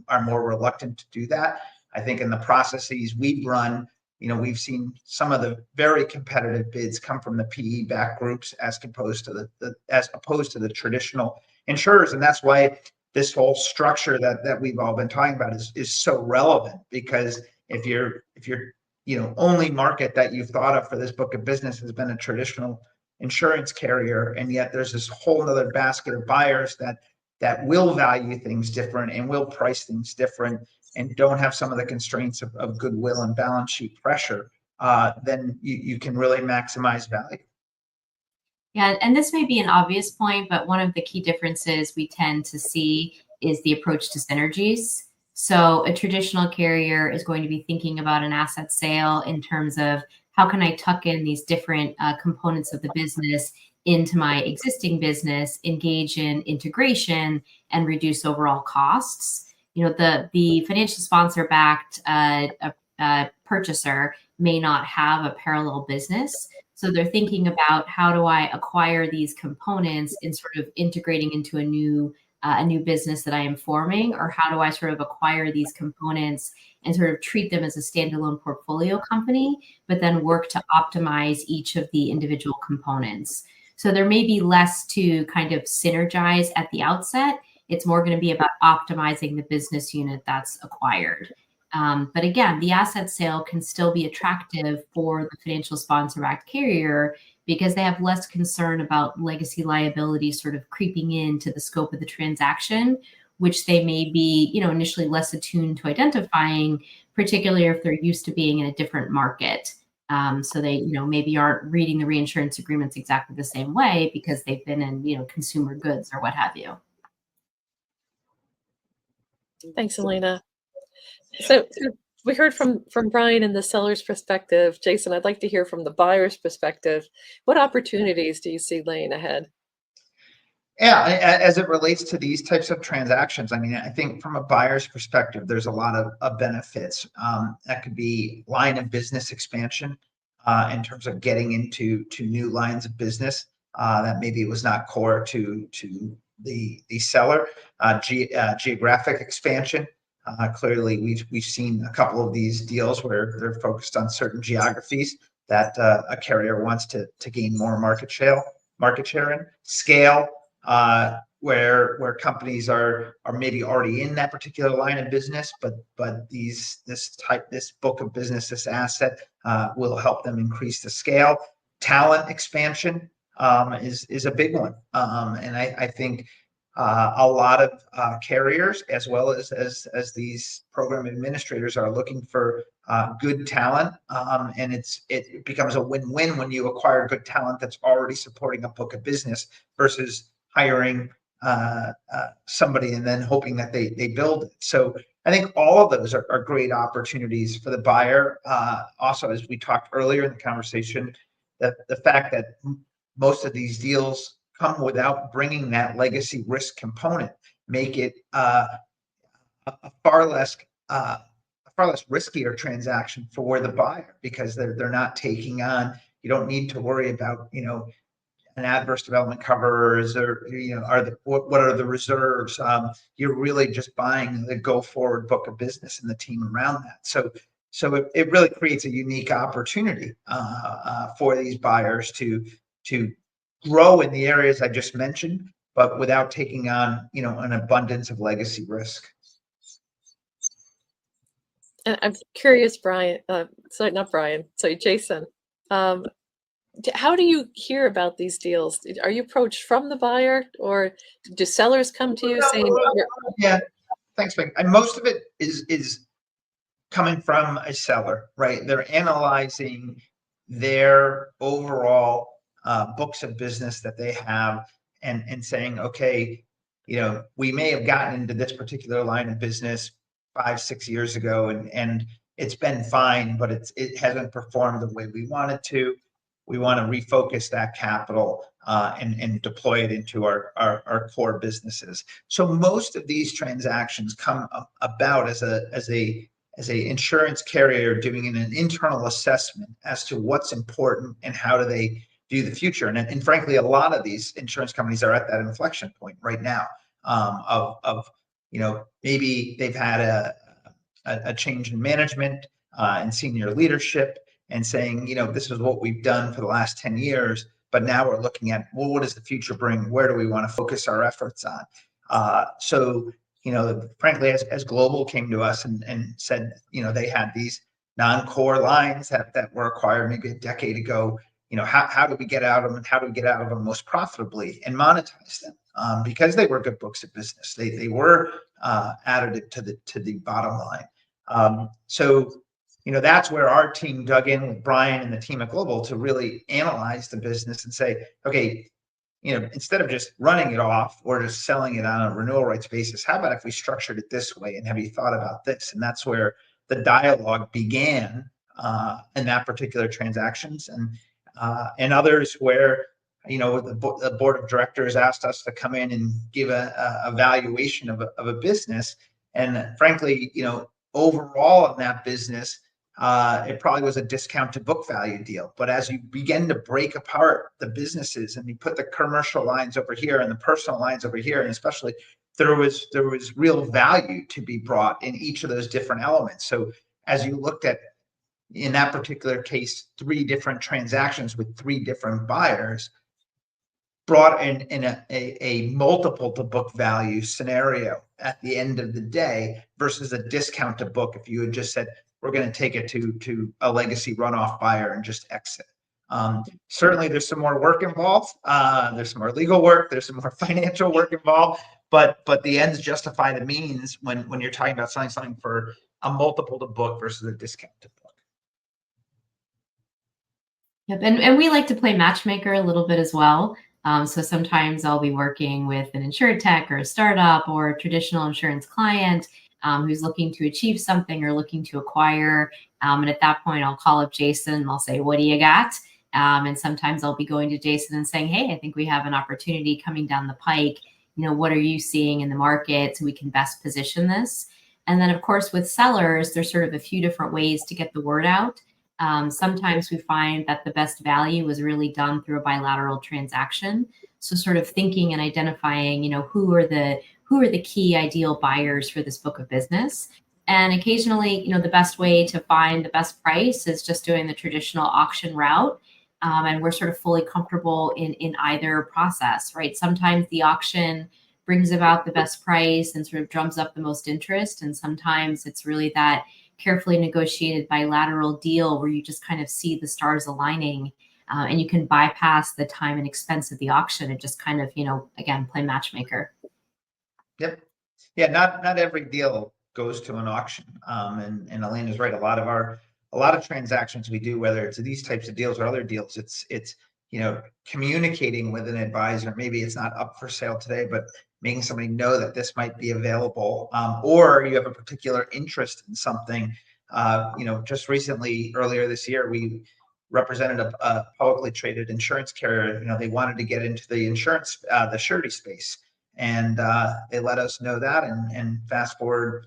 are more reluctant to do that. I think in the processes we've run, we've seen some of the very competitive bids come from the PE-backed groups as opposed to the traditional insurers, and that's why this whole structure that we've all been talking about is so relevant. Because if your only market that you've thought of for this book of business has been a traditional insurance carrier, and yet there's this whole other basket of buyers that will value things different and will price things different and don't have some of the constraints of goodwill and balance sheet pressure, then you can really maximize value. Yeah, and this may be an obvious point, but one of the key differences we tend to see is the approach to synergies. So a traditional carrier is going to be thinking about an asset sale in terms of how can I tuck in these different components of the business into my existing business, engage in integration, and reduce overall costs. The financial sponsor-backed purchaser may not have a parallel business. So they're thinking about, how do I acquire these components and sort of integrating into a new business that I am forming, or how do I sort of acquire these components and sort of treat them as a standalone portfolio company, but then work to optimize each of the individual components. So there may be less to kind of synergize at the outset. It's more going to be about optimizing the business unit that's acquired. But again, the asset sale can still be attractive for the financial sponsor-backed carrier, because they have less concern about legacy liability sort of creeping into the scope of the transaction, which they may be, initially less attuned to identifying, particularly if they're used to being in a different market. So they, maybe aren't reading the reinsurance agreements exactly the same way because they've been in, consumer goods or what have you. Thanks, Elena. So we heard from Brian in the seller's perspective. Jason, I'd like to hear from the buyer's perspective. What opportunities do you see laying ahead? Yeah, as it relates to these types of transactions, I mean, I think from a buyer's perspective, there's a lot of benefits. That could be line of business expansion in terms of getting into new lines of business that maybe was not core to the seller. Geographic expansion. Clearly, we've seen a couple of these deals where they're focused on certain geographies that a carrier wants to gain more market share in. Scale. Where companies are maybe already in that particular line of business, but this book of business, this asset will help them increase the scale. Talent expansion is a big one, and I think a lot of carriers, as well as these program administrators, are looking for good talent, and it becomes a win-win when you acquire good talent that's already supporting a book of business versus hiring somebody and then hoping that they build it. So I think all of those are great opportunities for the buyer. Also, as we talked earlier in the conversation, that the fact that most of these deals come without bringing that legacy risk component make it a far less riskier transaction for the buyer, because they're not taking on. You don't need to worry about an adverse development covers, or what are the reserves. You're really just buying the go forward book of business and the team around that. So it really creates a unique opportunity for these buyers to grow in the areas I just mentioned, but without taking on, an abundance of legacy risk. And I'm curious, Brian, sorry, not Brian, sorry, Jason. How do you hear about these deals? Are you approached from the buyer, or do sellers come to you saying? Yeah, thanks, Mike. And most of it is coming from a seller, right? They're analyzing their overall books of business that they have, and saying, okay, we may have gotten into this particular line of business 5-6 years ago, and it's been fine, but it hasn't performed the way we want it to. We want to refocus that capital and deploy it into our core businesses. So most of these transactions come about as a insurance carrier doing an internal assessment as to what's important and how do they view the future. And frankly, a lot of these insurance companies are at that inflection point right now of maybe they've had a change in management and senior leadership, and saying, this is what we've done for the last 10 years, but now we're looking at, well, what does the future bring? Where do we want to focus our efforts on? So frankly, as Global came to us and said, they had these non-core lines that were acquired maybe a decade ago, how do we get out of them, and how do we get out of them most profitably and monetize them? Because they were good books of business. They were additive to the bottom line. So that's where our team dug in with Brian and the team at Global to really analyze the business and say, okay, instead of just running it off or just selling it on a renewal rights basis, how about if we structured it this way? And have you thought about this? And that's where the dialogue began in that particular transactions, and others where, the board of directors asked us to come in and give a valuation of a business. And frankly, overall in that business, it probably was a discount to book value deal. But as you begin to break apart the businesses and you put the commercial lines over here and the personal lines over here, and especially there was real value to be brought in each of those different elements. So as you looked at, in that particular case, 3 different transactions with 3 different buyers, brought in a multiple to book value scenario at the end of the day versus a discount to book if you had just said, we're going to take it to a legacy runoff buyer and just exit. Certainly there's some more work involved. There's some more legal work. There's some more financial work involved, but the ends justify the means when you're talking about selling something for a multiple to book versus a discount to book. Yep, and we like to play matchmaker a little bit as well. So sometimes I'll be working with an insurtech or a startup or a traditional insurance client who's looking to achieve something or looking to acquire. And at that point, I'll call up Jason and I'll say, what do you got? And sometimes I'll be going to Jason and saying, hey, I think we have an opportunity coming down the pike. What are you seeing in the market so we can best position this? And then, of course, with sellers, there's sort of a few different ways to get the word out. Sometimes we find that the best value was really done through a bilateral transaction. So sort of thinking and identifying, who are the key ideal buyers for this book of business. And occasionally, the best way to find the best price is just doing the traditional auction route. And we're sort of fully comfortable in either process, right? Sometimes the auction brings about the best price and sort of drums up the most interest. And sometimes it's really that carefully negotiated bilateral deal where you just kind of see the stars aligning and you can bypass the time and expense of the auction and just kind of, again, play matchmaker. Yep. Yeah. Not every deal goes to an auction. And Elaine is right. A lot of transactions we do, whether it's these types of deals or other deals, it's communicating with an advisor. Maybe it's not up for sale today, but making somebody know that this might be available, or you have a particular interest in something. Just recently, earlier this year, we represented a publicly traded insurance carrier. They wanted to get into the insurance, the surety space, and they let us know that. And fast forward,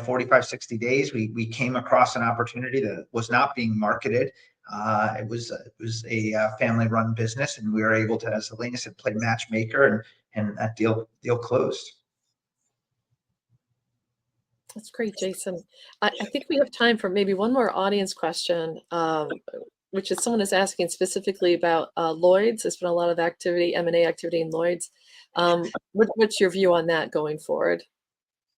45, 60 days, we came across an opportunity that was not being marketed. It was a family-run business, and we were able to, as Elena said, play matchmaker, and that deal closed. That's great, Jason. I think we have time for maybe one more audience question. which is someone is asking specifically about Lloyd's. There's been a lot of activity, M&A activity in Lloyd's. What's your view on that going forward?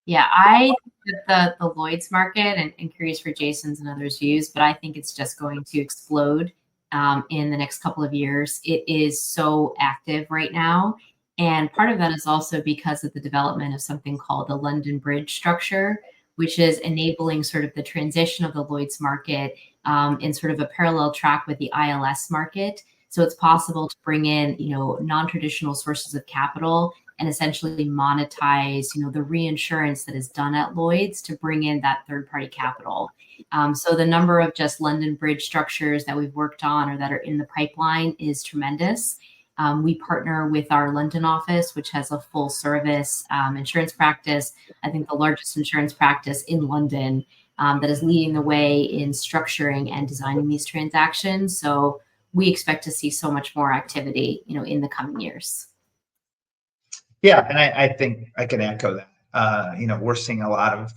Yeah, I think that the Lloyd's market, and curious for Jason's and others' views, but I think it's just going to explode in the next couple of years. It is so active right now. And part of that is also because of the development of something called the London Bridge structure, which is enabling sort of the transition of the Lloyd's market in sort of a parallel track with the ILS market. So it's possible to bring in, non-traditional sources of capital and essentially monetize, the reinsurance that is done at Lloyd's to bring in that third-party capital. So the number of just London Bridge structures that we've worked on or that are in the pipeline is tremendous. We partner with our London office, which has a full service insurance practice. I think the largest insurance practice in London that is leading the way in structuring and designing these transactions. So we expect to see so much more activity, in the coming years. Yeah, and I think I can echo that. We're seeing a lot of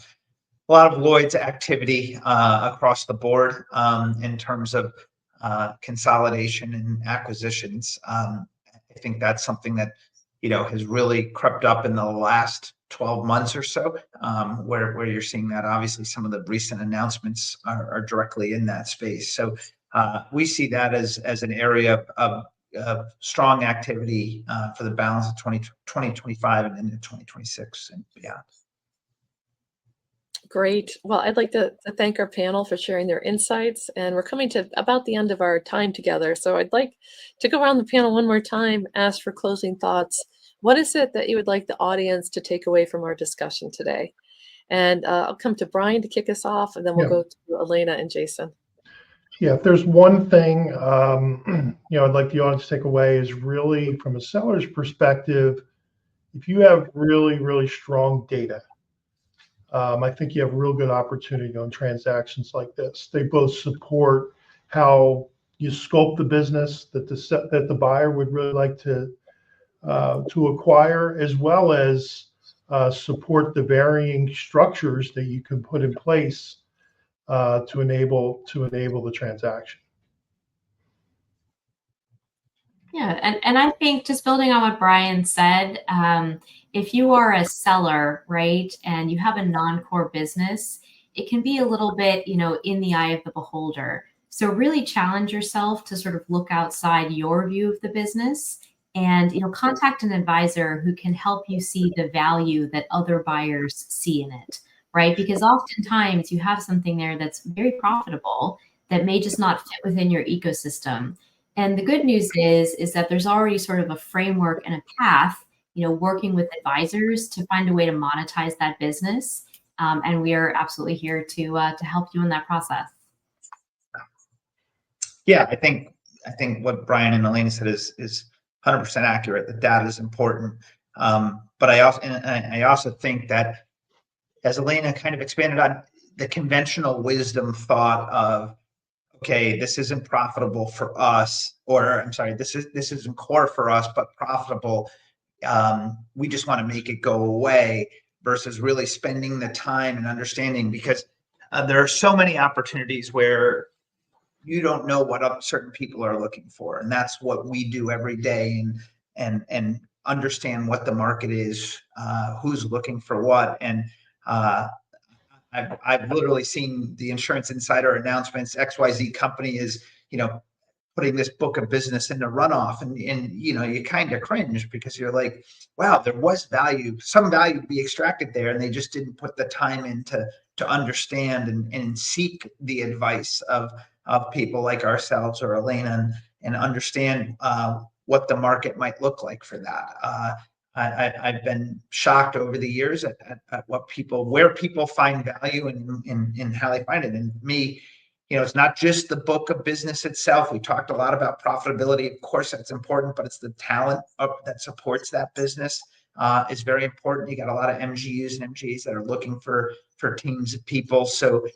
Lloyd's activity across the board in terms of consolidation and acquisitions. I think that's something that has really crept up in the last 12 months or so, where you're seeing that. Obviously, some of the recent announcements are directly in that space. So we see that as an area of strong activity for the balance of 2025 and into 2026 and beyond. Great. Well, I'd like to thank our panel for sharing their insights, and we're coming to about the end of our time together. So I'd like to go around the panel one more time, ask for closing thoughts. What is it that you would like the audience to take away from our discussion today? And I'll come to Brian to kick us off, and then we'll go to Elena and Jason. Yeah, if there's one thing, I'd like the audience to take away is really from a seller's perspective, if you have really, really strong data, I think you have a real good opportunity on transactions like this. They both support how you scope the business that the buyer would really like to acquire, as well as support the varying structures that you can put in place to enable the transaction. Yeah, and I think just building on what Brian said, if you are a seller, right, and you have a non-core business, it can be a little bit, in the eye of the beholder. So really challenge yourself to sort of look outside your view of the business and, contact an advisor who can help you see the value that other buyers see in it, right? Because oftentimes you have something there that's very profitable that may just not fit within your ecosystem. And the good news is that there's already sort of a framework and a path, working with advisors to find a way to monetize that business. And we are absolutely here to help you in that process. Yeah, I think what Brian and Elena said is 100% accurate. The data is important, but I also think that, as Elena kind of expanded on, the conventional wisdom thought of, okay, this isn't profitable for us, or I'm sorry, this isn't core for us, but profitable. We just want to make it go away, versus really spending the time and understanding, because there are so many opportunities where you don't know what certain people are looking for, and that's what we do every day, and understand what the market is, who's looking for what, and I've literally seen the Insurance Insider announcements. XYZ company is, putting this book of business into runoff, and you kind of cringe, because you're like, wow, there was some value to be extracted there, and they just didn't put the time in to understand and seek the advice of people like ourselves or Elena, and understand what the market might look like for that. I've been shocked over the years at where people find value in how they find it. And me, it's not just the book of business itself. We talked a lot about profitability. Of course, that's important, but it's the talent that supports that business is very important. You got a lot of MGUs and MGAs that are looking for teams of people. So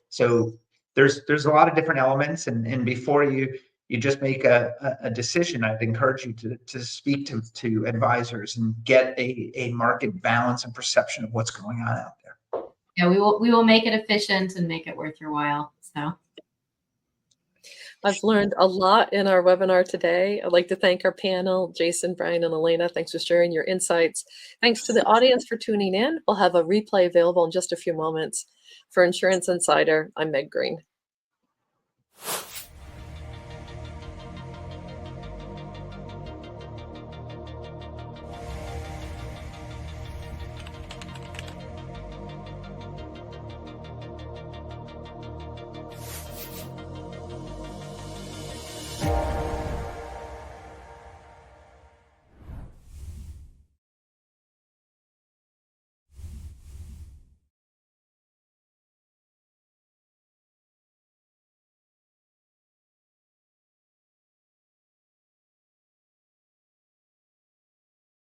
there's a lot of different elements, and before you just make a decision, I'd encourage you to speak to advisors and get a market balance and perception of what's going on out there. Yeah, we will make it efficient and make it worth your while. So. I've learned a lot in our webinar today. I'd like to thank our panel, Jason, Brian, and Elena. Thanks for sharing your insights. Thanks to the audience for tuning in. We'll have a replay available in just a few moments. For Insurance Insider, I'm Meg Green.